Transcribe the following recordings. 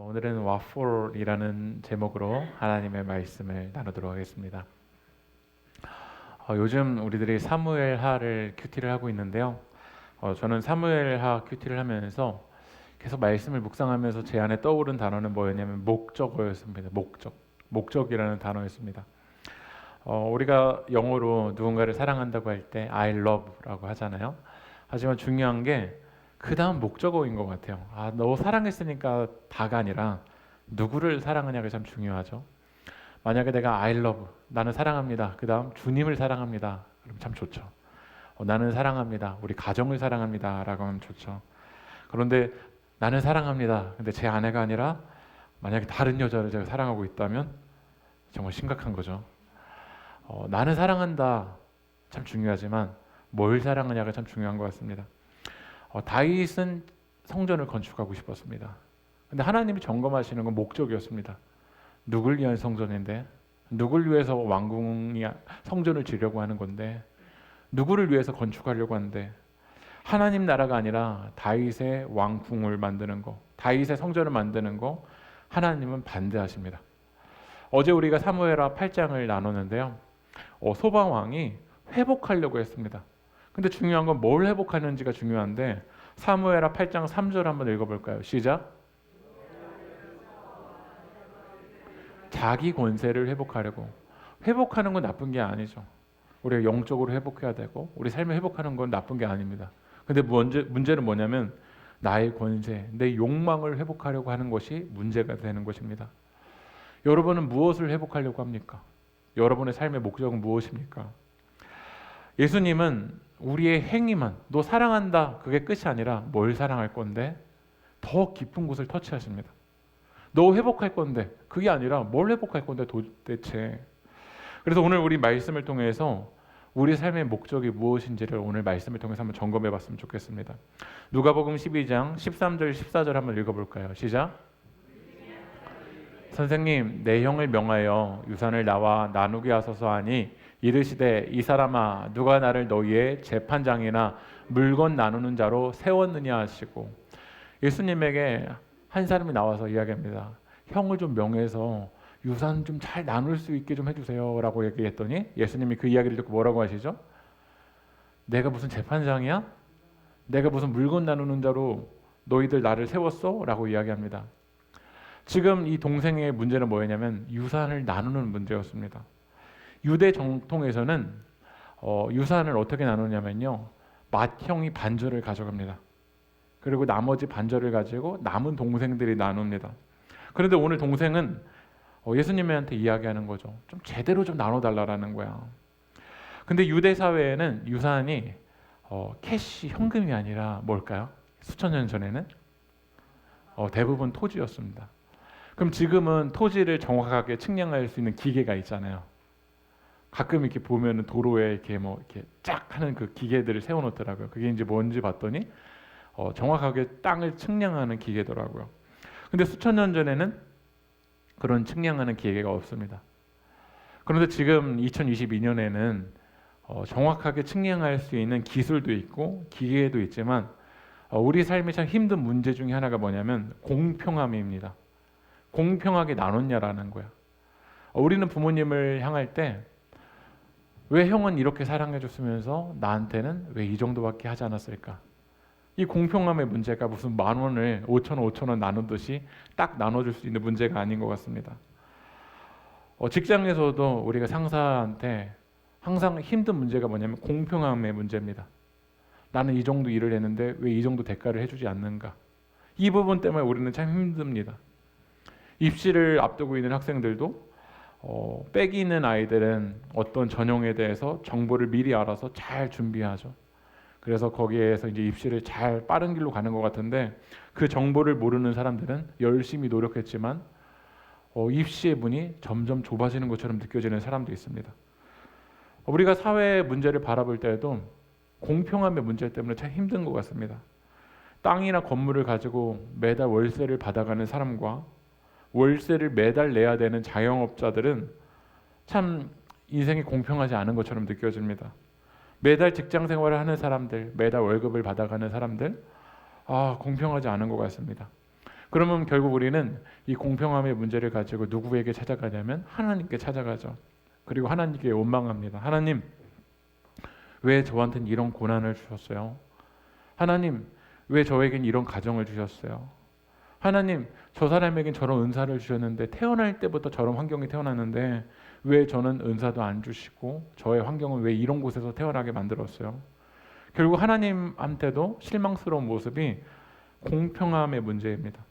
오늘은 와폴이라는 제목으로 하나님의 말씀을 나누도록 하겠습니다. 요즘 우리들이 사무엘하를 큐티를 하고 있는데요. 저는 사무엘하 큐티를 하면서 계속 말씀을 묵상하면서 제 안에 떠오른 단어는 뭐였냐면 목적어였습니다. 목적이라는 단어였습니다. 우리가 영어로 누군가를 사랑한다고 할 때 I love라고 하잖아요. 하지만 중요한 게 그 다음 목적어인 것 같아요. 너 사랑했으니까 다가 아니라 누구를 사랑하냐가 참 중요하죠. 만약에 내가 I love, 나는 사랑합니다. 그 다음 주님을 사랑합니다. 그럼 참 좋죠. 나는 사랑합니다. 우리 가정을 사랑합니다. 라고 하면 좋죠. 그런데 나는 사랑합니다. 근데 제 아내가 아니라 만약에 다른 여자를 제가 사랑하고 있다면 정말 심각한 거죠. 나는 사랑한다. 참 중요하지만 뭘 사랑하냐가 참 중요한 것 같습니다. 다윗은 성전을 건축하고 싶었습니다. 근데 하나님이 점검하시는 건 목적이었습니다. 누굴 위한 성전인데, 누굴 위해서 왕궁이 성전을 지려고 하는 건데, 누구를 위해서 건축하려고 하는데, 하나님 나라가 아니라 다윗의 왕궁을 만드는 거, 다윗의 성전을 만드는 거 하나님은 반대하십니다. 어제 우리가 사무엘하 8장을 나눴는데요. 소방 왕이 회복하려고 했습니다. 근데 중요한 건 뭘 회복하는지가 중요한데 사무엘하 8장 3절 한번 읽어볼까요? 시작. 자기 권세를 회복하려고. 회복하는 건 나쁜 게 아니죠. 우리가 영적으로 회복해야 되고 우리 삶을 회복하는 건 나쁜 게 아닙니다. 근데 문제는 뭐냐면 나의 권세, 내 욕망을 회복하려고 하는 것이 문제가 되는 것입니다. 여러분은 무엇을 회복하려고 합니까? 여러분의 삶의 목적은 무엇입니까? 예수님은 우리의 행위만, 너 사랑한다, 그게 끝이 아니라 뭘 사랑할 건데 더 깊은 곳을 터치하십니다. 너 회복할 건데 그게 아니라 뭘 회복할 건데 도대체. 그래서 오늘 우리 말씀을 통해서 우리 삶의 목적이 무엇인지를 오늘 말씀을 통해서 한번 점검해 봤으면 좋겠습니다. 누가복음 12장 13절 14절 한번 읽어볼까요? 시작. 선생님, 내 형을 명하여 유산을 나와 나누게 하소서 하니 이르시되 이 사람아 누가 나를 너희의 재판장이나 물건 나누는 자로 세웠느냐 하시고, 예수님에게 한 사람이 나와서 이야기합니다. 형을 좀 명해서 유산 좀 잘 나눌 수 있게 좀 해주세요 라고 얘기했더니 예수님이 그 이야기를 듣고 뭐라고 하시죠? 내가 무슨 재판장이야? 내가 무슨 물건 나누는 자로 너희들 나를 세웠어? 라고 이야기합니다. 지금 이 동생의 문제는 뭐였냐면 유산을 나누는 문제였습니다. 유대 정통에서는 유산을 어떻게 나누냐면요, 맏형이 반절을 가져갑니다. 그리고 나머지 반절을 가지고 남은 동생들이 나눕니다. 그런데 오늘 동생은 예수님한테 이야기하는 거죠. 좀 제대로 좀 나눠달라는 거야. 근데 유대 사회에는 유산이 캐시, 현금이 아니라 뭘까요? 수천 년 전에는 대부분 토지였습니다. 그럼 지금은 토지를 정확하게 측량할 수 있는 기계가 있잖아요. 가끔 이렇게 보면은 도로에 이렇게 이렇게 쫙 하는 그 기계들을 세워놓더라고요. 그게 이제 뭔지 봤더니 정확하게 땅을 측량하는 기계더라고요. 근데 수천 년 전에는 그런 측량하는 기계가 없습니다. 그런데 지금 2022년에는 정확하게 측량할 수 있는 기술도 있고 기계도 있지만 우리 삶이 참 힘든 문제 중에 하나가 뭐냐면 공평함입니다. 공평하게 나눴냐라는 거야. 우리는 부모님을 향할 때 왜 형은 이렇게 사랑해줬으면서 나한테는 왜 이 정도밖에 하지 않았을까? 이 공평함의 문제가 무슨 10,000원을 5,000원 나누듯이 딱 나눠줄 수 있는 문제가 아닌 것 같습니다. 직장에서도 우리가 상사한테 항상 힘든 문제가 뭐냐면 공평함의 문제입니다. 나는 이 정도 일을 했는데 왜 이 정도 대가를 해주지 않는가? 이 부분 때문에 우리는 참 힘듭니다. 입시를 앞두고 있는 학생들도 빽이 있는 아이들은 어떤 전형에 대해서 정보를 미리 알아서 잘 준비하죠. 그래서 거기에서 이제 입시를 잘 빠른 길로 가는 것 같은데 그 정보를 모르는 사람들은 열심히 노력했지만 입시의 문이 점점 좁아지는 것처럼 느껴지는 사람도 있습니다. 우리가 사회 문제를 바라볼 때에도 공평함의 문제 때문에 참 힘든 것 같습니다. 땅이나 건물을 가지고 매달 월세를 받아가는 사람과 월세를 매달 내야 되는 자영업자들은 참 인생이 공평하지 않은 것처럼 느껴집니다. 매달 직장 생활을 하는 사람들, 매달 월급을 받아가는 사람들, 공평하지 않은 것 같습니다. 그러면 결국 우리는 이 공평함의 문제를 가지고 누구에게 찾아가냐면 하나님께 찾아가죠. 그리고 하나님께 원망합니다. 하나님, 왜 저한테는 이런 고난을 주셨어요? 하나님, 왜 저에겐 이런 가정을 주셨어요? 하나님, 저 사람에겐 저런 은사를 주셨는데 태어날 때부터 저런 환경이 태어났는데 왜 저는 은사도 안 주시고 저의 환경은 왜 이런 곳에서 태어나게 만들었어요? 결국 하나님한테도 실망스러운 모습이 공평함의 문제입니다.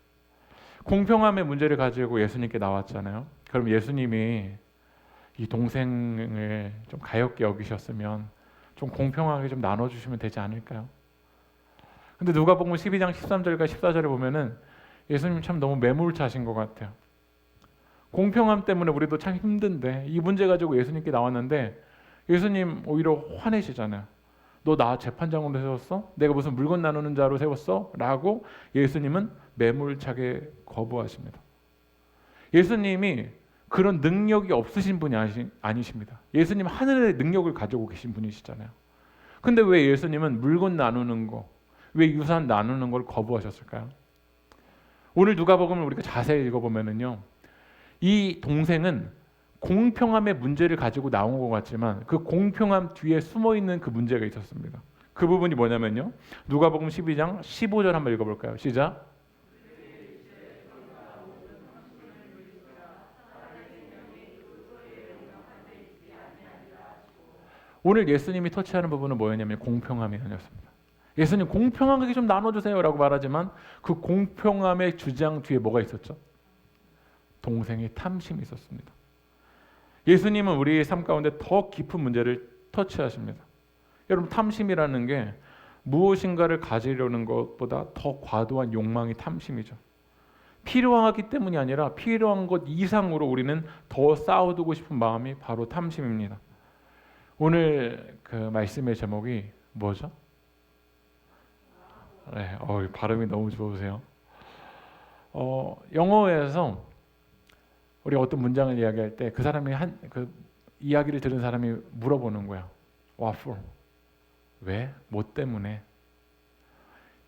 공평함의 문제를 가지고 예수님께 나왔잖아요. 그럼 예수님이 이 동생을 좀 가엾게 여기셨으면 좀 공평하게 좀 나눠주시면 되지 않을까요? 근데 누가복음 12장 13절과 14절에 보면은 예수님 참 너무 매몰차신 것 같아요. 공평함 때문에 우리도 참 힘든데 이 문제 가지고 예수님께 나왔는데 예수님 오히려 화내시잖아요. 너 나 재판장으로 세웠어? 내가 무슨 물건 나누는 자로 세웠어? 라고 예수님은 매몰차게 거부하십니다. 예수님이 그런 능력이 없으신 분이 아니십니다. 예수님 하늘의 능력을 가지고 계신 분이시잖아요. 근데 왜 예수님은 물건 나누는 거, 왜 유산 나누는 걸 거부하셨을까요? 오늘 누가복음을 우리가 자세히 읽어보면은요, 이 동생은 공평함의 문제를 가지고 나온 것 같지만 그 공평함 뒤에 숨어있는 그 문제가 있었습니다. 그 부분이 뭐냐면요, 누가복음 12장 15절 한번 읽어볼까요? 시작. 오늘 예수님이 터치하는 부분은 뭐였냐면 공평함이 아니었습니다. 예수님 공평하게 좀 나눠주세요 라고 말하지만 그 공평함의 주장 뒤에 뭐가 있었죠? 동생의 탐심이 있었습니다. 예수님은 우리의 삶 가운데 더 깊은 문제를 터치하십니다. 여러분, 탐심이라는 게 무엇인가를 가지려는 것보다 더 과도한 욕망이 탐심이죠. 필요하기 때문이 아니라 필요한 것 이상으로 우리는 더 쌓아두고 싶은 마음이 바로 탐심입니다. 오늘 그 말씀의 제목이 뭐죠? 네, 발음이 너무 좋으세요. 영어에서 우리 어떤 문장을 이야기할 때 그 사람이 그 이야기를 들은 사람이 물어보는 거야. What for? 왜? 뭐 때문에?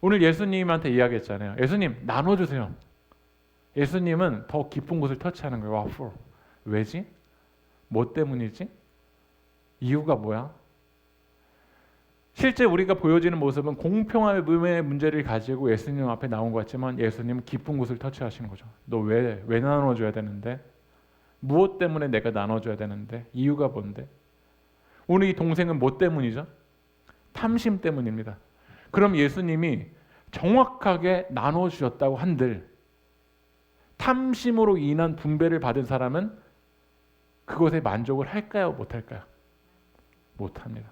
오늘 예수님한테 이야기했잖아요. 예수님 나눠주세요. 예수님은 더 깊은 곳을 터치하는 거예요. What for? 왜지? 뭐 때문이지? 이유가 뭐야? 실제 우리가 보여지는 모습은 공평함의 문제를 가지고 예수님 앞에 나온 것 같지만 예수님은 깊은 곳을 터치하신 거죠. 너 왜 나눠줘야 되는데? 무엇 때문에 내가 나눠줘야 되는데? 이유가 뭔데? 오늘 이 동생은 뭐 때문이죠? 탐심 때문입니다. 그럼 예수님이 정확하게 나눠주셨다고 한들 탐심으로 인한 분배를 받은 사람은 그것에 만족을 할까요? 못할까요? 못합니다.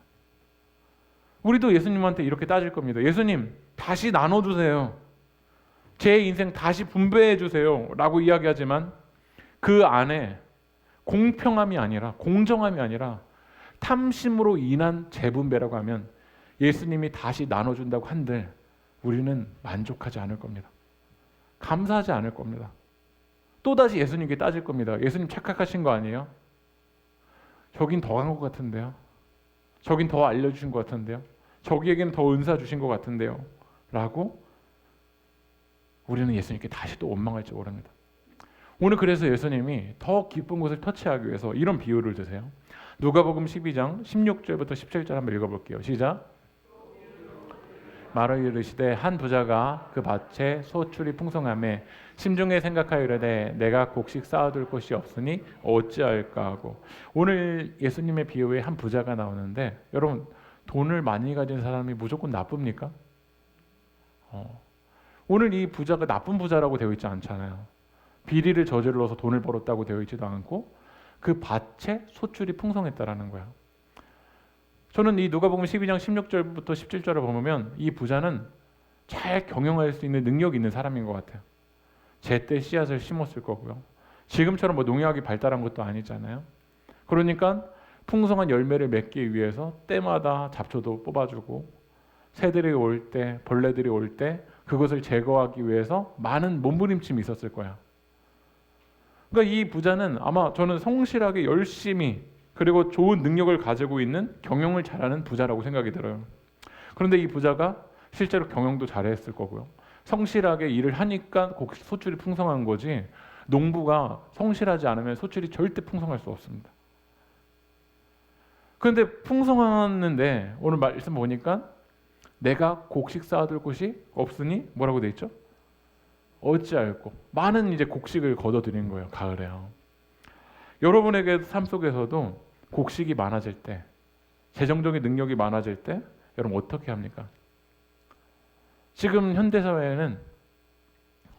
우리도 예수님한테 이렇게 따질 겁니다. 예수님, 다시 나눠주세요. 제 인생 다시 분배해 주세요 라고 이야기하지만 그 안에 공평함이 아니라 공정함이 아니라 탐심으로 인한 재분배라고 하면 예수님이 다시 나눠준다고 한들 우리는 만족하지 않을 겁니다. 감사하지 않을 겁니다. 또다시 예수님께 따질 겁니다. 예수님 착각하신 거 아니에요? 저긴 더 한 것 같은데요. 저긴 더 알려주신 것 같은데요. 저기에게는 더 은사 주신 것 같은데요. 라고 우리는 예수님께 다시 또 원망할지 모릅니다. 오늘 그래서 예수님이 더 깊은 곳을 터치하기 위해서 이런 비유를 드세요. 누가복음 12장 16절부터 17절 한번 읽어볼게요. 시작. 말을 이르시되 한 부자가 그 밭에 소출이 풍성함에 심중에 생각하여 이르되 내가 곡식 쌓아둘 곳이 없으니 어찌할까 하고. 오늘 예수님의 비유에 한 부자가 나오는데 여러분, 돈을 많이 가진 사람이 무조건 나쁩니까? 오늘 이 부자가 나쁜 부자라고 되어 있지 않잖아요. 비리를 저질러서 돈을 벌었다고 되어 있지도 않고 그 밭에 소출이 풍성했다라는 거야. 저는 이 누가복음 12장 16절부터 17절을 보면 이 부자는 잘 경영할 수 있는 능력이 있는 사람인 것 같아요. 제때 씨앗을 심었을 거고요. 지금처럼 뭐 농약이 발달한 것도 아니잖아요. 그러니까 풍성한 열매를 맺기 위해서 때마다 잡초도 뽑아주고 새들이 올 때, 벌레들이 올 때 그것을 제거하기 위해서 많은 몸부림침이 있었을 거야. 그러니까 이 부자는 아마 저는 성실하게 열심히 그리고 좋은 능력을 가지고 있는 경영을 잘하는 부자라고 생각이 들어요. 그런데 이 부자가 실제로 경영도 잘했을 거고요. 성실하게 일을 하니까 소출이 풍성한 거지, 농부가 성실하지 않으면 소출이 절대 풍성할 수 없습니다. 그런데 풍성했는데 오늘 말씀 보니까 내가 곡식 쌓아둘 곳이 없으니 뭐라고 돼 있죠? 어찌할꼬. 많은 이제 곡식을 거둬들인 거예요. 가을에요. 여러분에게 삶 속에서도 곡식이 많아질 때, 재정적인 능력이 많아질 때 여러분 어떻게 합니까? 지금 현대사회에는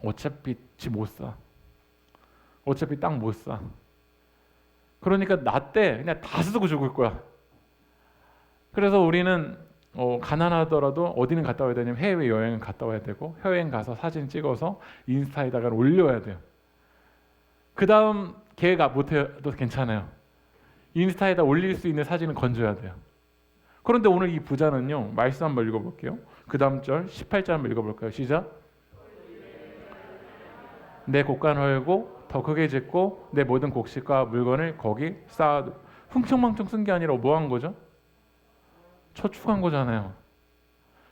어차피 집 못 사, 어차피 땅 못 사, 그러니까 나 때 그냥 다 쓰고 죽을 거야. 그래서 우리는 가난하더라도 어디는 갔다 와야 되냐면 해외여행은 갔다 와야 되고, 해외여행 가서 사진 찍어서 인스타에다가 올려야 돼요. 그 다음 계획 못해도 괜찮아요. 인스타에다 올릴 수 있는 사진은 건져야 돼요. 그런데 오늘 이 부자는요, 말씀 한번 읽어볼게요. 그 다음 절 18절 한번 읽어볼까요? 시작. 내 곡간 헐고 더 크게 짓고 내 모든 곡식과 물건을 거기 쌓아도. 흥청망청 쓴 게 아니라 뭐 한 거죠? 저축한 거잖아요.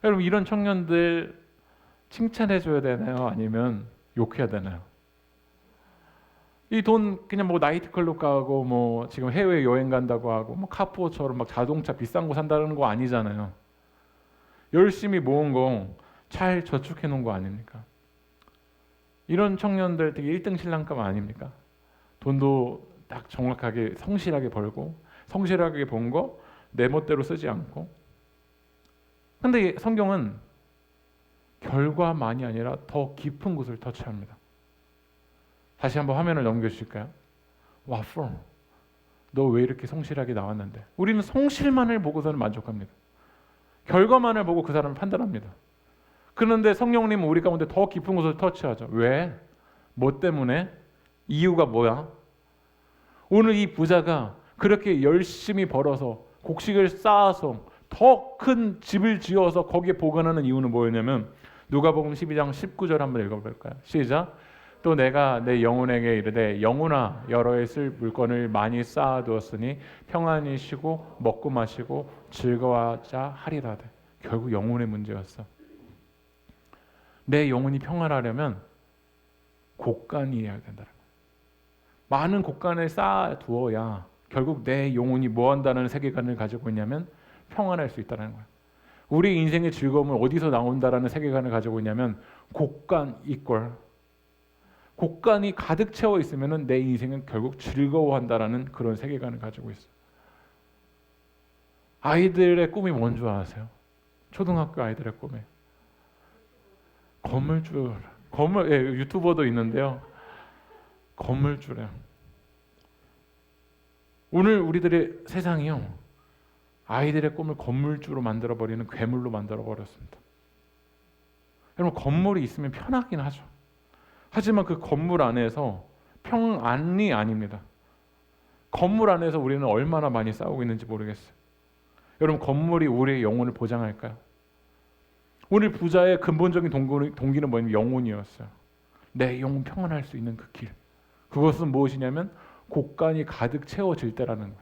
여러분, 이런 청년들 칭찬해 줘야 되나요? 아니면 욕해야 되나요? 이 돈 그냥 뭐 나이트클럽 가고 뭐 지금 해외 여행 간다고 하고 뭐 카푸어처럼 막 자동차 비싼 거 산다는 거 아니잖아요. 열심히 모은 거 잘 저축해 놓은 거 아닙니까? 이런 청년들 되게 1등 신랑감 아닙니까? 돈도 딱 정확하게 성실하게 벌고 성실하게 번 거 내 멋대로 쓰지 않고. 근데 성경은 결과만이 아니라 더 깊은 곳을 터치합니다. 다시 한번 화면을 넘겨주실까요? 와, 너 왜 이렇게 성실하게 나왔는데? 우리는 성실만을 보고서는 만족합니다. 결과만을 보고 그 사람을 판단합니다. 그런데 성령님은 우리 가운데 더 깊은 곳을 터치하죠. 왜? 뭐 때문에? 이유가 뭐야? 오늘 이 부자가 그렇게 열심히 벌어서 곡식을 쌓아서 더 큰 집을 지어서 거기에 보관하는 이유는 뭐였냐면, 누가복음 12장 19절 한번 읽어볼까요? 시작. 또 내가 내 영혼에게 이르되 영혼아 여러 해 쓸 물건을 많이 쌓아두었으니 평안히 쉬고 먹고 마시고 즐거워하자 하리라. 결국 영혼의 문제였어. 내 영혼이 평안하려면 곡간이 해야 된다. 많은 곡간을 쌓아두어야 결국 내 영혼이 뭐 한다는 세계관을 가지고 있냐면 평안할 수 있다는 거야. 우리 인생의 즐거움은 어디서 나온다라는 세계관을 가지고 있냐면 곡간 이꼴. 곡간이 가득 채워 있으면 내 인생은 결국 즐거워한다라는 그런 세계관을 가지고 있어. 아이들의 꿈이 뭔 줄 아세요? 초등학교 아이들의 꿈이 건물주. 유튜버도 있는데요. 건물주래요. 오늘 우리들의 세상이요, 아이들의 꿈을 건물주로 만들어버리는 괴물로 만들어버렸습니다. 여러분, 건물이 있으면 편하긴 하죠. 하지만 그 건물 안에서 평안이 아닙니다. 건물 안에서 우리는 얼마나 많이 싸우고 있는지 모르겠어요. 여러분, 건물이 우리의 영혼을 보장할까요? 오늘 부자의 근본적인 동기는 뭐냐면 영혼이었어요. 내 영혼 평안할 수 있는 그 길. 그것은 무엇이냐면 곡간이 가득 채워질 때라는 거예요.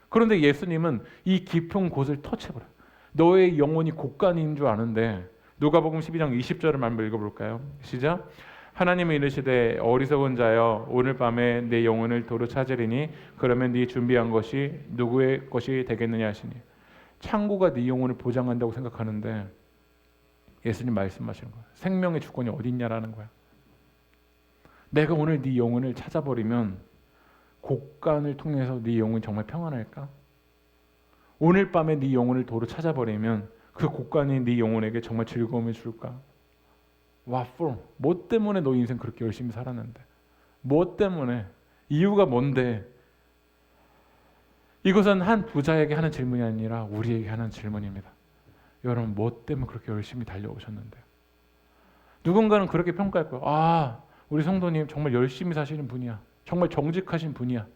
그런데 예수님은 이 깊은 곳을 터치해버려요. 너의 영혼이 곡간인 줄 아는데, 누가복음 12장 20절을 한번 읽어볼까요? 시작. 하나님은 이르시되 어리석은 자여 오늘 밤에 내 영혼을 도로 찾으리니 그러면 네 준비한 것이 누구의 것이 되겠느냐 하시니. 창고가 네 영혼을 보장한다고 생각하는데 예수님 말씀하시는 거예요. 생명의 주권이 어디 있냐라는 거야. 내가 오늘 네 영혼을 찾아버리면 곡간을 통해서 네 영혼이 정말 평안할까? 오늘 밤에 네 영혼을 도로 찾아버리면 그 곡간이 네 영혼에게 정말 즐거움을 줄까? 와, 뭐 때문에 너 인생 그렇게 열심히 살았는데? 뭐 때문에? 이유가 뭔데? 이것은 한 부자에게 하는 질문이 아니라 우리에게 하는 질문입니다. 여러분, 뭐 때문에 그렇게 열심히 달려오셨는데? 누군가는 그렇게 평가할 거예요. 아, 우리 성도님 정말 열심히 사시는 분이야. 정말 정직하신 분이야.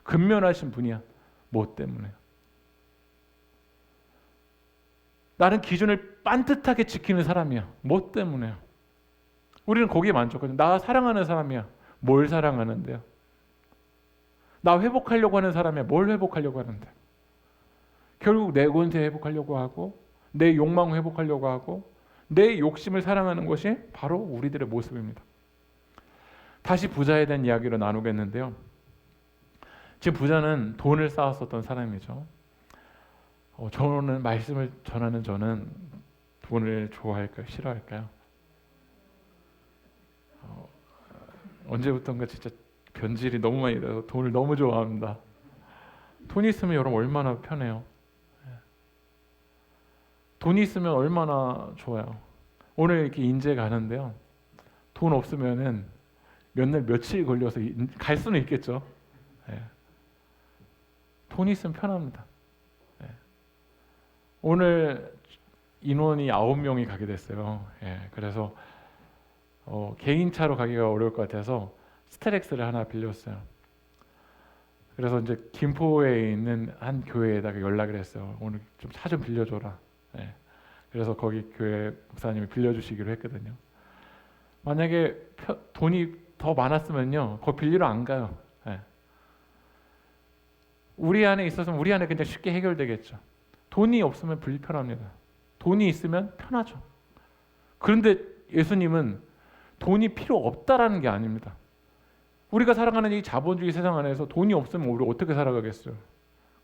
근면하신 분이야. 뭐 때문에? 나는 기준을 빤듯하게 지키는 사람이야. 뭐 때문에요? 우리는 거기에 만족하죠. 나 사랑하는 사람이야. 뭘 사랑하는데요? 나 회복하려고 하는 사람이야. 뭘 회복하려고 하는데? 결국 내 권세 회복하려고 하고, 내 욕망 회복하려고 하고, 내 욕심을 사랑하는 것이 바로 우리들의 모습입니다. 다시 부자에 대한 이야기로 나누겠는데요. 지금 부자는 돈을 쌓았었던 사람이죠. 저는 말씀을 전하는 저는 돈을 좋아할까요? 싫어할까요? 언제부턴가 진짜 변질이 너무 많이 돼서 돈을 너무 좋아합니다. 돈이 있으면 여러분 얼마나 편해요. 돈이 있으면 얼마나 좋아요. 오늘 이렇게 인제 가는데요. 돈 없으면은 몇 날 며칠 걸려서 갈 수는 있겠죠. 돈이 있으면 편합니다. 오늘 인원이 9명이 가게 됐어요. 그래서 개인차로 가기가 어려울 것 같아서 스타렉스를 하나 빌렸어요. 그래서 이제 김포에 있는 한 교회에다가 연락을 했어요. 오늘 좀 차 좀 빌려줘라. 그래서 거기 교회 목사님이 빌려주시기로 했거든요. 만약에 돈이 더 많았으면요, 거기 빌리러 안 가요. 우리 안에 있어서는 우리 안에 그냥 쉽게 해결되겠죠. 돈이 없으면 불편합니다. 돈이 있으면 편하죠. 그런데 예수님은 돈이 필요 없다라는 게 아닙니다. 우리가 살아가는 이 자본주의 세상 안에서 돈이 없으면 우리 어떻게 살아가겠어요?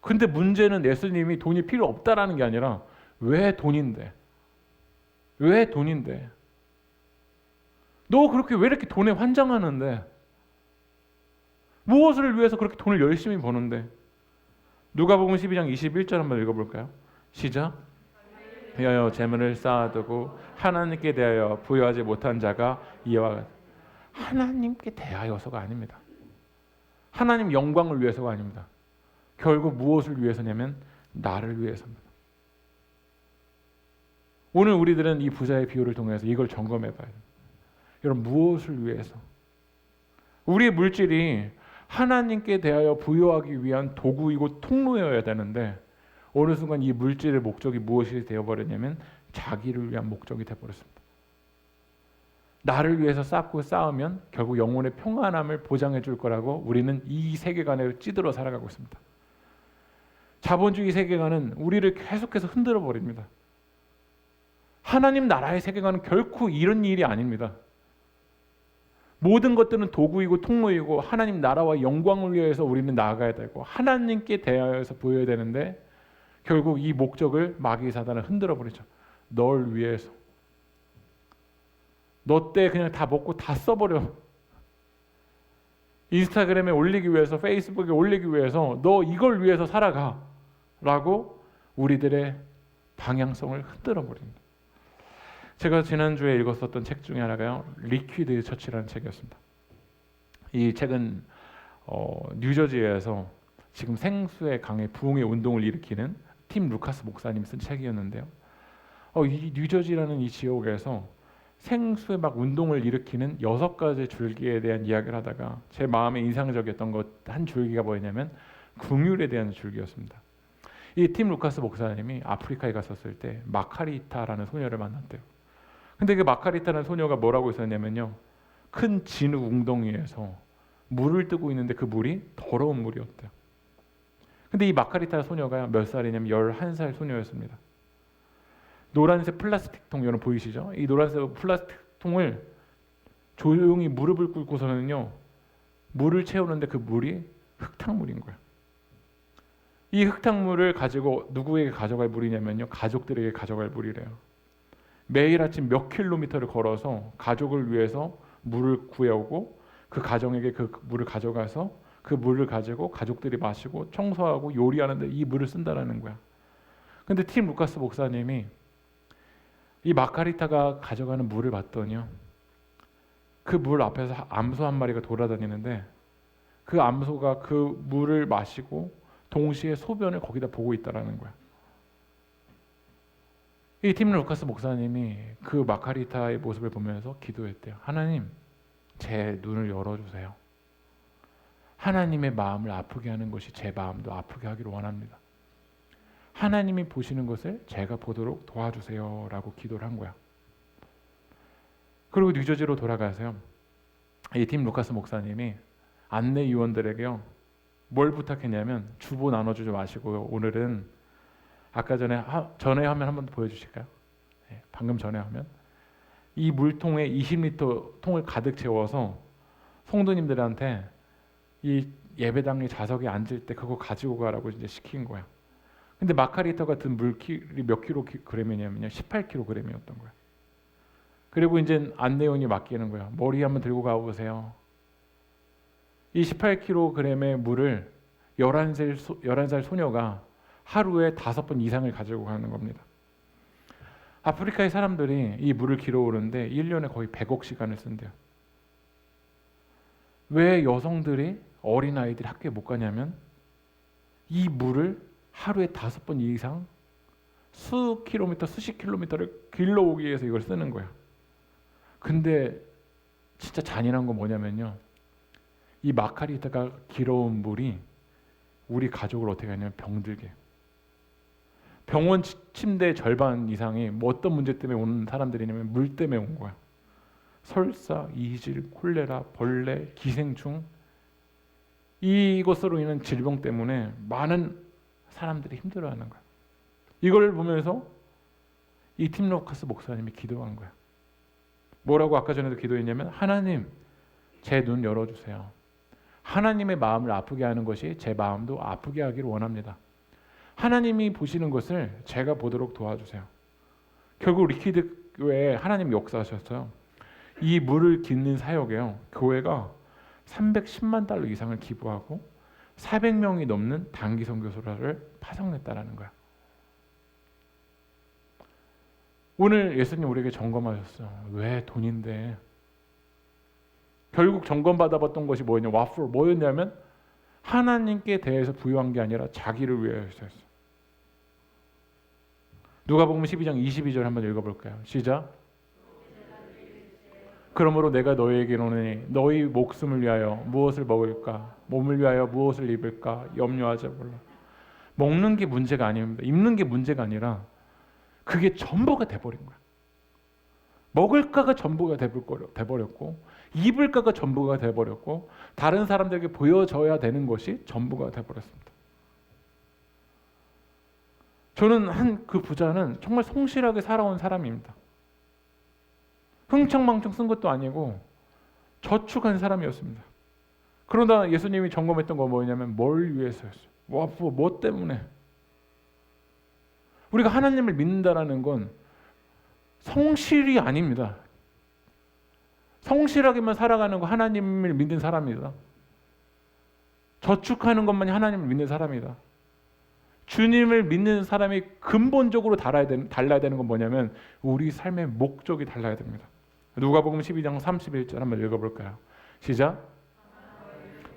근데 문제는 예수님이 돈이 필요 없다라는 게 아니라 왜 돈인데? 왜 돈인데? 너 그렇게 왜 이렇게 돈에 환장하는데? 무엇을 위해서 그렇게 돈을 열심히 버는데? 누가복음 12장 21절 한번 읽어볼까요? 시작. 하여 재물을 쌓아두고 하나님께 대하여 부여하지 못한 자가 이와 같다. 하나님께 대하여서가 아닙니다. 하나님 영광을 위해서가 아닙니다. 결국 무엇을 위해서냐면 나를 위해서입니다. 오늘 우리들은 이 부자의 비유를 통해서 이걸 점검해 봐야 됩니다. 여러분, 무엇을 위해서? 우리의 물질이 하나님께 대하여 부여하기 위한 도구이고 통로여야 되는데 어느 순간 이 물질의 목적이 무엇이 되어버렸냐면 자기를 위한 목적이 되어버렸습니다. 나를 위해서 쌓고 쌓으면 결국 영혼의 평안함을 보장해 줄 거라고 우리는 이 세계관에 찌들어 살아가고 있습니다. 자본주의 세계관은 우리를 계속해서 흔들어 버립니다. 하나님 나라의 세계관은 결코 이런 일이 아닙니다. 모든 것들은 도구이고 통로이고 하나님 나라와 영광을 위해서 우리는 나아가야 되고 하나님께 대하여서 보여야 되는데 결국 이 목적을 마귀 사단은 흔들어 버리죠. 널 위해서. 너 때 그냥 다 먹고 다 써버려. 인스타그램에 올리기 위해서, 페이스북에 올리기 위해서 너 이걸 위해서 살아가 라고 우리들의 방향성을 흔들어 버립니다. 제가 지난주에 읽었었던 책 중에 하나가요, 리퀴드 처치라는 책이었습니다. 이 책은 뉴저지에서 지금 생수의 강의 부흥의 운동을 일으키는 팀 루카스 목사님이 쓴 책이었는데요. 이 뉴저지라는 이 지역에서 생수의 막 운동을 일으키는 6가지 줄기에 대한 이야기를 하다가 제 마음에 인상적이었던 것 한 줄기가 뭐였냐면 긍휼에 대한 줄기였습니다. 이 팀 루카스 목사님이 아프리카에 갔었을 때 마카리타라는 소녀를 만났대요. 근데 그 마카리타라는 소녀가 뭐라고 있었냐면요, 큰 진흙 웅덩이에서 물을 뜨고 있는데 그 물이 더러운 물이었대요. 근데 이 마카리타 소녀가 몇 살이냐면 11살 소녀였습니다. 노란색 플라스틱 통, 여러분 보이시죠? 이 노란색 플라스틱 통을 조용히 무릎을 꿇고서는요 물을 채우는데 그 물이 흙탕물인 거예요. 이 흙탕물을 가지고 누구에게 가져갈 물이냐면요, 가족들에게 가져갈 물이래요. 매일 아침 몇 킬로미터를 걸어서 가족을 위해서 물을 구해오고 그 가정에게 그 물을 가져가서 그 물을 가지고 가족들이 마시고 청소하고 요리하는데 이 물을 쓴다라는 거야. 근데 팀 루카스 목사님이 이 마카리타가 가져가는 물을 봤더니요, 그 물 앞에서 암소 한 마리가 돌아다니는데 그 암소가 그 물을 마시고 동시에 소변을 거기다 보고 있다라는 거야. 이 팀 루카스 목사님이 그 마카리타의 모습을 보면서 기도했대요. 하나님, 제 눈을 열어주세요. 하나님의 마음을 아프게 하는 것이 제 마음도 아프게 하기를 원합니다. 하나님이 보시는 것을 제가 보도록 도와주세요 라고 기도를 한 거야. 그리고 뉴저지로 돌아가서요, 이 팀 루카스 목사님이 안내 요원들에게요 뭘 부탁했냐면, 주보 나눠주지 마시고요, 오늘은 아까 전에 화면 한번 보여주실까요? 방금 전에 하면 이 물통에 20리터 통을 가득 채워서 성도님들한테 이 예배당의 좌석에 앉을 때 그거 가지고 가라고 이제 시킨 거야. 근데 마카리터가 든 물킬이 몇 킬로그램이냐면요, 18kg이었던 거야. 그리고 이제 안내원이 맡기는 거야. 머리 한번 들고 가보세요. 이 18kg의 물을 11살 소녀가 하루에 5번 이상을 가지고 가는 겁니다. 아프리카의 사람들이 이 물을 길어오는데 1년에 거의 100억 시간을 쓴대요. 왜 여성들이, 어린아이들이 학교에 못 가냐면 이 물을 하루에 5번 이상 수십 킬로미터를 길러오기 위해서 이걸 쓰는 거야. 근데 진짜 잔인한 건 뭐냐면요, 이 마카리타가 길어온 물이 우리 가족을 어떻게 하냐면 병들게. 병원 침대 절반 이상이 뭐 어떤 문제 때문에 오는 사람들이냐면 물 때문에 온 거야. 설사, 이질, 콜레라, 벌레, 기생충, 이것으로 인한 질병 때문에 많은 사람들이 힘들어하는 거야. 이걸 보면서 이 팀 루카스 목사님이 기도한 거야. 뭐라고 아까 전에도 기도했냐면, 하나님, 제 눈 열어주세요. 하나님의 마음을 아프게 하는 것이 제 마음도 아프게 하기를 원합니다. 하나님이 보시는 것을 제가 보도록 도와주세요. 결국 리퀴드 교회에 하나님 역사하셨어요. 이 물을 깃는 사역에요, 교회가 310만 달러 이상을 기부하고 400명이 넘는 단기 선교사를 파송했다라는 거야. 오늘 예수님 우리에게 점검하셨어요. 왜 돈인데? 결국 점검받아봤던 것이 뭐였냐면 하나님께 대해서 부여한 게 아니라 자기를 위해서였어요. 누가복음 12장 22절 한번 읽어볼까요? 시작. 그러므로 내가 너희에게 이르노니 너희 목숨을 위하여 무엇을 먹을까, 몸을 위하여 무엇을 입을까 염려하지 말라. 먹는 게 문제가 아닙니다. 입는 게 문제가 아니라 그게 전부가 돼버린 거야. 먹을까가 전부가 돼버렸고, 입을까가 전부가 돼버렸고, 다른 사람들에게 보여져야 되는 것이 전부가 돼버렸습니다. 저는 그 부자는 정말 성실하게 살아온 사람입니다. 흥청망청 쓴 것도 아니고 저축한 사람이었습니다. 그러다 예수님이 점검했던 건 뭐냐면 뭘 위해서였어요. 뭐 때문에? 우리가 하나님을 믿는다라는 건 성실이 아닙니다. 성실하게만 살아가는 거 하나님을 믿는 사람이다. 저축하는 것만이 하나님을 믿는 사람이다. 주님을 믿는 사람이 근본적으로 달라야 되는 건 뭐냐면 우리 삶의 목적이 달라야 됩니다. 누가복음 12장 31절 한번 읽어볼까요? 시작.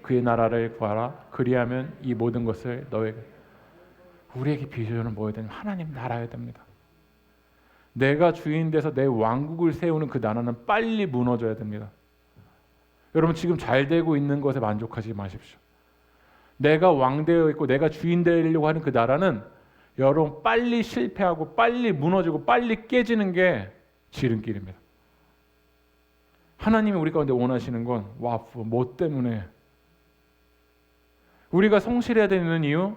그의 나라를 구하라. 그리하면 이 모든 것을 너에게. 우리에게 비전은 뭐여야 되냐면 하나님 나라여야 됩니다. 내가 주인 돼서 내 왕국을 세우는 그 나라는 빨리 무너져야 됩니다. 여러분, 지금 잘 되고 있는 것에 만족하지 마십시오. 내가 왕 되어 있고 내가 주인 되려고 하는 그 나라는 여러분 빨리 실패하고 빨리 무너지고 빨리 깨지는 게 지름길입니다. 하나님이 우리 가운데 원하시는 건 뭐 때문에? 우리가 성실해야 되는 이유,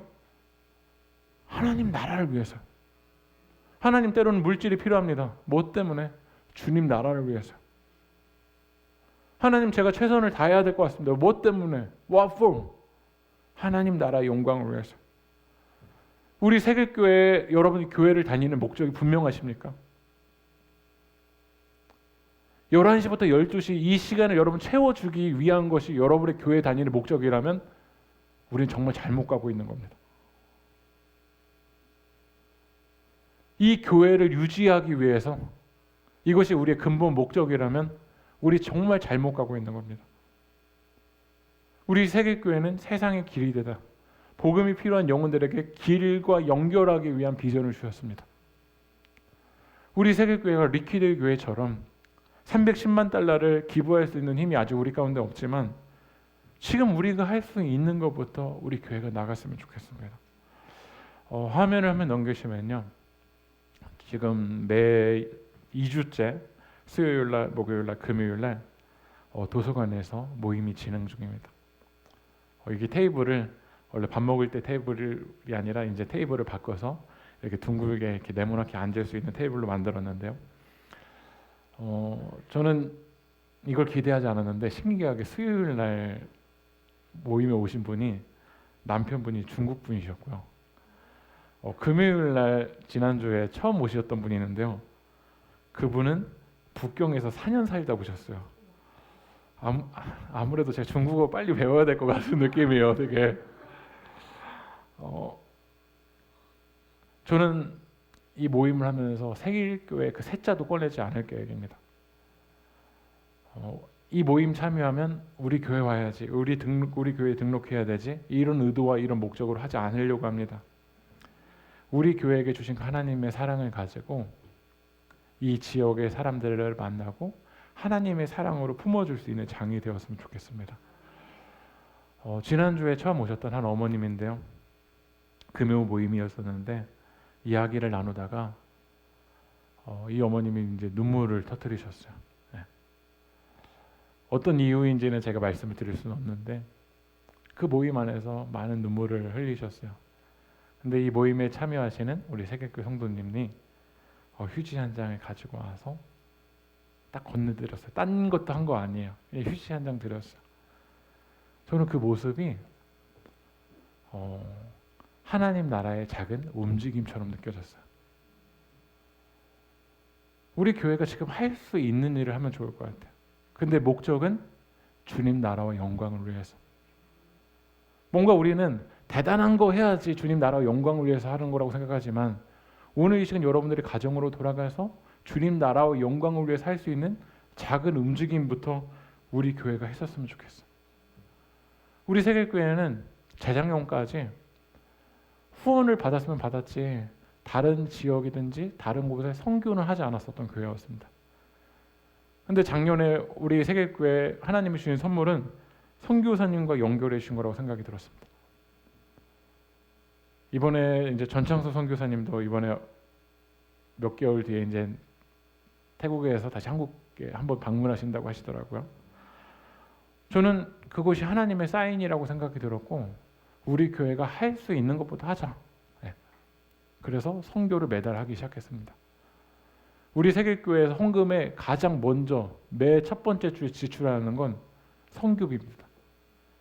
하나님 나라를 위해서. 하나님 때로는 물질이 필요합니다. 뭐 때문에? 주님 나라를 위해서. 하나님, 제가 최선을 다해야 될 것 같습니다. 뭐 때문에? 하나님 나라의 영광을 위해서. 우리 세계교회, 여러분이 교회를 다니는 목적이 분명하십니까? 11시부터 12시 이 시간을 여러분 채워주기 위한 것이 여러분의 교회 다니는 목적이라면 우리는 정말 잘못 가고 있는 겁니다. 이 교회를 유지하기 위해서 이것이 우리의 근본 목적이라면 우리 정말 잘못 가고 있는 겁니다. 우리 세계교회는 세상의 길이 되다. 복음이 필요한 영혼들에게 길과 연결하기 위한 비전을 주셨습니다. 우리 세계교회가 리퀴드 교회처럼 310만 달러를 기부할 수 있는 힘이 아직 우리 가운데 없지만 지금 우리가 할 수 있는 것부터 우리 교회가 나갔으면 좋겠습니다. 화면을 한번 넘기시면요. 지금 매 2주째 수요일날, 목요일날, 금요일날 도서관에서 모임이 진행 중입니다. 이게 테이블을 원래 밥 먹을 때 테이블이 아니라 이제 테이블을 바꿔서 이렇게 둥글게 이렇게 네모나게 앉을 수 있는 테이블로 만들었는데요. 저는 이걸 기대하지 않았는데 신기하게 수요일 날 모임에 오신 분이 남편분이 중국 분이셨고요. 금요일 날 지난주에 처음 오셨던 분이 있는데요. 그분은 북경에서 4년 살다 오셨어요. 아무래도 제가 중국어 빨리 배워야 될 것 같은 느낌이에요. 되게 저는 이 모임을 하면서 생일교회 그 셋자도 꺼내지 않을 계획입니다. 이 모임 참여하면 우리 교회 와야지, 우리 교회 등록해야 되지, 이런 의도와 이런 목적으로 하지 않으려고 합니다. 우리 교회에게 주신 하나님의 사랑을 가지고 이 지역의 사람들을 만나고 하나님의 사랑으로 품어줄 수 있는 장이 되었으면 좋겠습니다. 지난주에 처음 오셨던 한 어머님인데요. 금요 모임이었었는데 이야기를 나누다가 이 어머님이 이제 눈물을 터뜨리셨어요. 네. 어떤 이유인지는 제가 말씀을 드릴 수는 없는데 그 모임 안에서 많은 눈물을 흘리셨어요. 근데 이 모임에 참여하시는 우리 세계교회 성도님이 휴지 한 장을 가지고 와서 딱 건네드렸어요. 딴 것도 한 거 아니에요. 그냥 휴지 한 장 드렸어요. 저는 그 모습이 하나님 나라의 작은 움직임처럼 느껴졌어요. 우리 교회가 지금 할 수 있는 일을 하면 좋을 것 같아요. 근데 목적은 주님 나라와 영광을 위해서. 뭔가 우리는 대단한 거 해야지 주님 나라와 영광을 위해서 하는 거라고 생각하지만 오늘 이 시간 여러분들이 가정으로 돌아가서 주님 나라와 영광을 위해서 할 수 있는 작은 움직임부터 우리 교회가 했었으면 좋겠어요. 우리 세계교회는 재작년까지 후원을 받았으면 받았지 다른 지역이든지 다른 곳에 선교는 하지 않았었던 교회였습니다. 근데 작년에 우리 세계교회 하나님이 주신 선물은 선교사님과 연결해 주신 거라고 생각이 들었습니다. 이번에 이제 전창수 선교사님도 이번에 몇 개월 뒤에 이제 태국에서 다시 한국에 한번 방문하신다고 하시더라고요. 저는 그것이 하나님의 사인이라고 생각이 들었고 우리 교회가 할 수 있는 것부터 하자. 네. 그래서 선교를 매달 하기 시작했습니다. 우리 세계교회에서 헌금에 가장 먼저 매 첫 번째 주에 지출하는 건 선교비입니다.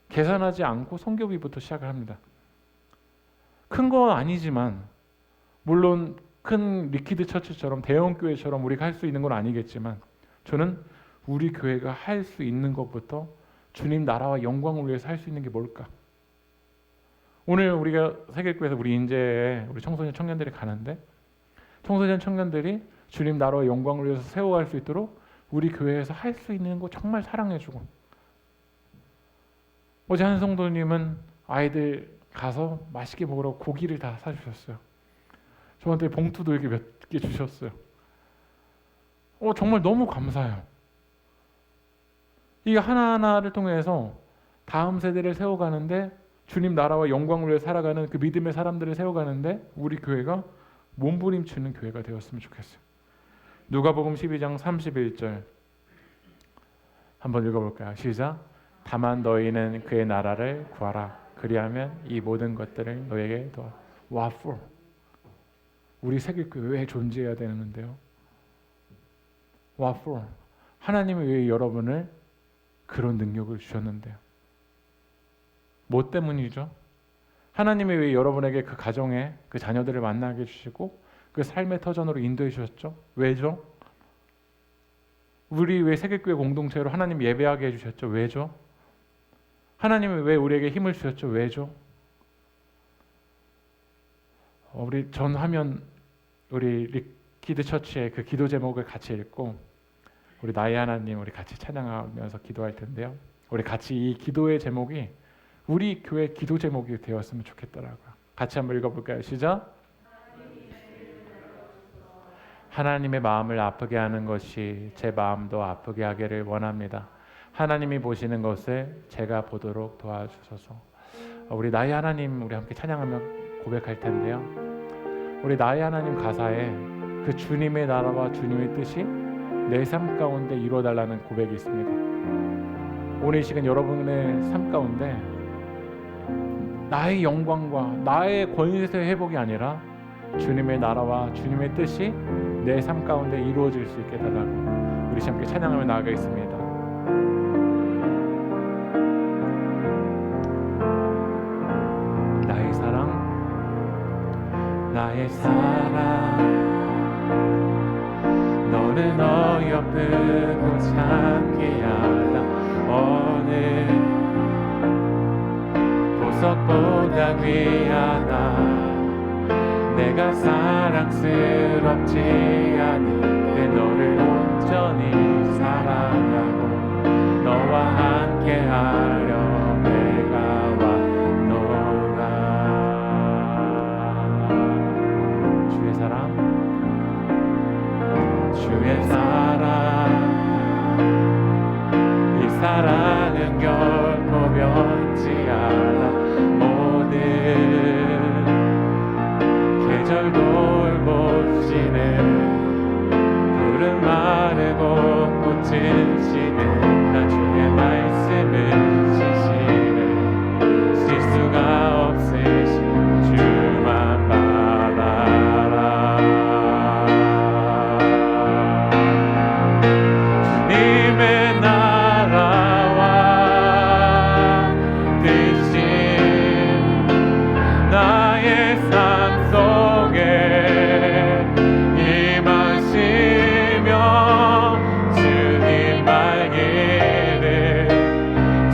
계산하지 않고 선교비부터 시작을 합니다. 큰 건 아니지만 물론 큰 리퀴드 처치처럼 대형 교회처럼 우리가 할 수 있는 건 아니겠지만 저는 우리 교회가 할 수 있는 것부터 주님 나라와 영광을 위해서 할 수 있는 게 뭘까? 오늘 우리가 세계교회에서 우리 인제에 우리 청소년 청년들이 가는데 청소년 청년들이 주님 나라와 영광을 위해서 세워갈 수 있도록 우리 교회에서 할 수 있는 거 정말 사랑해주고 어제 한 성도님은 아이들 가서 맛있게 먹으라고 고기를 다 사주셨어요. 저한테 봉투도 이렇게 몇 개 주셨어요. 정말 너무 감사해요. 이게 하나하나를 통해서 다음 세대를 세워가는데 주님 나라와 영광을 위해 살아가는 그 믿음의 사람들을 세워가는데 우리 교회가 몸부림치는 교회가 되었으면 좋겠어요. 누가복음 12장 31절 한번 읽어볼까요? 시작. 다만 너희는 그의 나라를 구하라. 그리하면 이 모든 것들을 너에게 도와. 와플. 우리 세계교회 왜 존재해야 되는데요? 와플. 하나님이 왜 여러분을 그런 능력을 주셨는데요? 뭐 때문이죠? 하나님이 왜 여러분에게 그 가정에 그 자녀들을 만나게 해주시고 그 삶의 터전으로 인도해 주셨죠? 왜죠? 우리 왜 세계교회 공동체로 하나님 예배하게 해주셨죠? 왜죠? 하나님이 왜 우리에게 힘을 주셨죠? 왜죠? 우리 전 화면 우리 리퀴드 처치의 그 기도 제목을 같이 읽고 우리 나의 하나님 우리 같이 찬양하면서 기도할 텐데요. 우리 같이 이 기도의 제목이 우리 교회 기도 제목이 되었으면 좋겠더라고요. 같이 한번 읽어볼까요? 시작. 하나님의 마음을 아프게 하는 것이 제 마음도 아프게 하기를 원합니다. 하나님이 보시는 것을 제가 보도록 도와주소서. 우리 나의 하나님 우리 함께 찬양하며 고백할 텐데요. 우리 나의 하나님 가사에 그 주님의 나라와 주님의 뜻이 내 삶 가운데 이루어달라는 고백이 있습니다. 오늘 이 시간 여러분의 삶 가운데 나의 영광과 나의 권세 회복이 아니라 주님의 나라와 주님의 뜻이 내 삶 가운데 이루어질 수 있게 해달라고 우리 함께 찬양하며 나아가겠습니다. 나의 사랑, 나의 사랑, 너는 어여쁘고 창기하다. 어느 보석보다 귀하다. 내가 사랑스럽지 않은데 너를 온전히 사랑하고 너와 함께하려 내가 왔노라. 주의 사랑, 주의 사랑, 이 사랑은 결코 변치 않아. 모든 계절 돌보시네. 푸른 마르고 꽃은 시든 나 주의 말씀을 지시네. 쉴 수가 없으신 주만 바라라. 주님의 나라와 뜻이 나의 삶 속에 임하시며 주님 말기를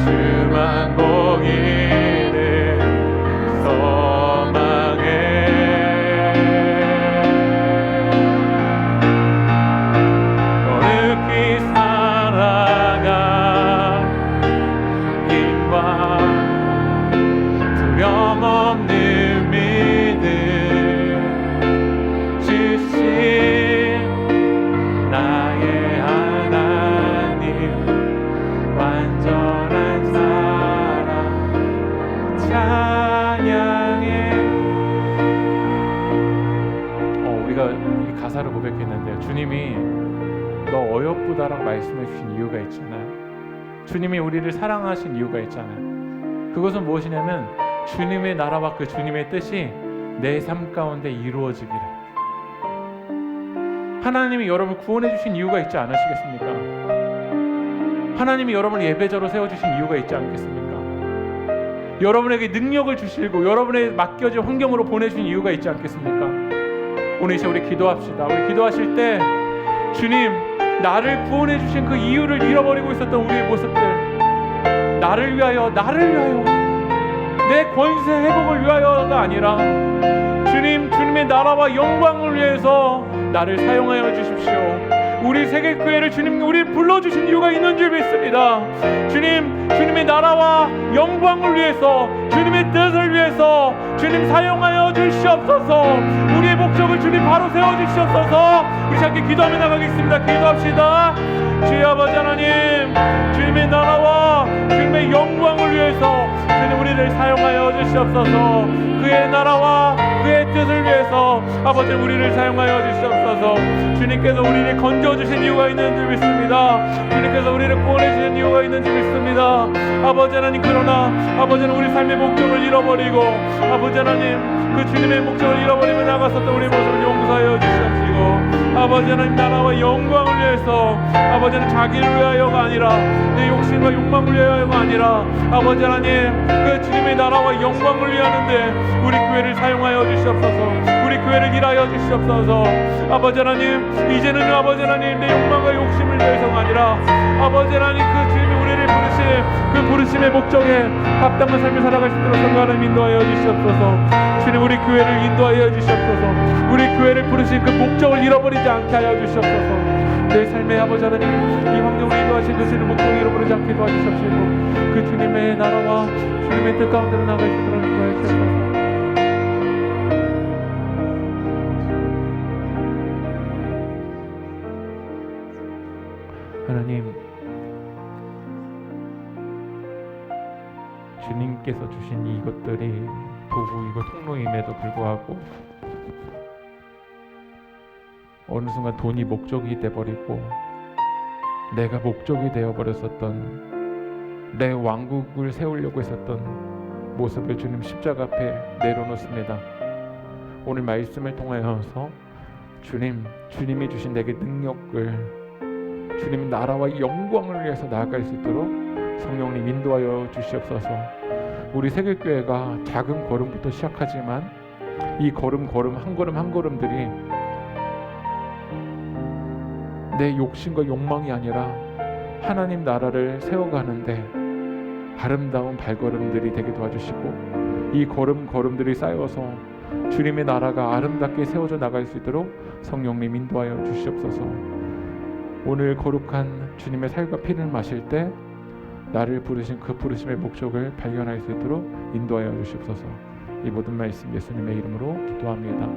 주만 보기를 소망해. 거룩히 살아가 힘과 두려움 없는 믿음 주신 나의 하나님. 완전한 사랑 찬양해. 우리가 이 가사를 고백했는데요, 주님이 너 어여쁘다라고 말씀해 주신 이유가 있잖아요. 주님이 우리를 사랑하신 이유가 있잖아요. 그것은 무엇이냐면 주님의 나라와 그 주님의 뜻이 내 삶 가운데 이루어지기를. 하나님이 여러분을 구원해 주신 이유가 있지 않으시겠습니까? 하나님이 여러분을 예배자로 세워주신 이유가 있지 않겠습니까? 여러분에게 능력을 주시고 여러분에게 맡겨진 환경으로 보내주신 이유가 있지 않겠습니까? 오늘 이제 우리 기도합시다. 우리 기도하실 때 주님, 나를 구원해 주신 그 이유를 잃어버리고 있었던 우리의 모습들, 나를 위하여 내 권세 회복을 위하여가 아니라 주님의 나라와 영광을 위해서 나를 사용하여 주십시오. 우리 세계교회를 주님 우리 불러주신 이유가 있는 줄 믿습니다. 주님의 나라와 영광을 위해서, 주님의 뜻을 위해서 주님 사용하여 주시옵소서. 우리의 목적을 주님 바로 세워주시옵소서. 우리 함께 기도하며 나가겠습니다. 기도합시다. 주의 아버지 하나님, 주님의 나라와 주님의 영광을 위해서 주님 우리를 사용하여 주시옵소서. 그의 나라와 그의 뜻을 위해서 아버지 우리를 사용하여 주시옵소서. 주님께서 우리를 건져주신 이유가 있는 줄 믿습니다. 주님께서 우리를 구원해주신 이유가 있는 줄 믿습니다. 아버지 하나님, 그러나 아버지는 우리 삶의 목적을 잃어버리고 아버지 하나님 그 주님의 목적을 잃어버리며 나갔었던 우리 모습을 용서하여 주시옵시고, 아버지 하나님 나라와 영광을 위해서 아버지는 자기를 위하여가 아니라 내 욕심과 욕망을 위하여가 아니라 아버지 하나님 그 주님의 나라와 영광을 위하는데 우리 교회를 사용하여 주시옵소서. 우리 교회를 일하여 주시옵소서. 아버지 하나님, 이제는 아버지 하나님 내 욕망과 욕심을 위해서가 아니라 아버지 하나님 그 주님이 우리를 부르신 그 부르심의 목적에 합당한 삶을 살아갈 수 있도록 성령 하나님 인도하여 주시옵소서. 주님 우리 교회를 인도하여 주시옵소서. 우리 교회를 부르신 그 목적을 잃어버리지 않게 하여 주시옵소서. 내 삶의 아버지 하나님 이 환경을 인도하신 그 주님의 목적을 잃어버리지 않게 도와주시옵시고 그 주님의 나라와 주님의 뜻 가운데로 나갈 수 있도록 인도하여 주시옵소서. 하나님, 주님께서 주신 이것들이 도구이고 통로임에도 불구하고 어느 순간 돈이 목적이 돼버리고 내가 목적이 되어버렸었던 내 왕국을 세우려고 했었던 모습을 주님 십자가 앞에 내려놓습니다. 오늘 말씀을 통하여서 주님이 주신 내게 능력을, 주님 나라와 영광을 위해서 나아갈 수 있도록 성령님 인도하여 주시옵소서. 우리 세계교회가 작은 걸음부터 시작하지만 이 걸음 한 걸음 한 걸음들이 내 욕심과 욕망이 아니라 하나님 나라를 세워가는데 아름다운 발걸음들이 되게 도와주시고, 이 걸음들이 쌓여서 주님의 나라가 아름답게 세워져 나갈 수 있도록 성령님 인도하여 주시옵소서. 오늘 거룩한 주님의 살과 피를 마실 때 나를 부르신 그 부르심의 목적을 발견할 수 있도록 인도하여 주시옵소서. 이 모든 말씀 예수님의 이름으로 기도합니다.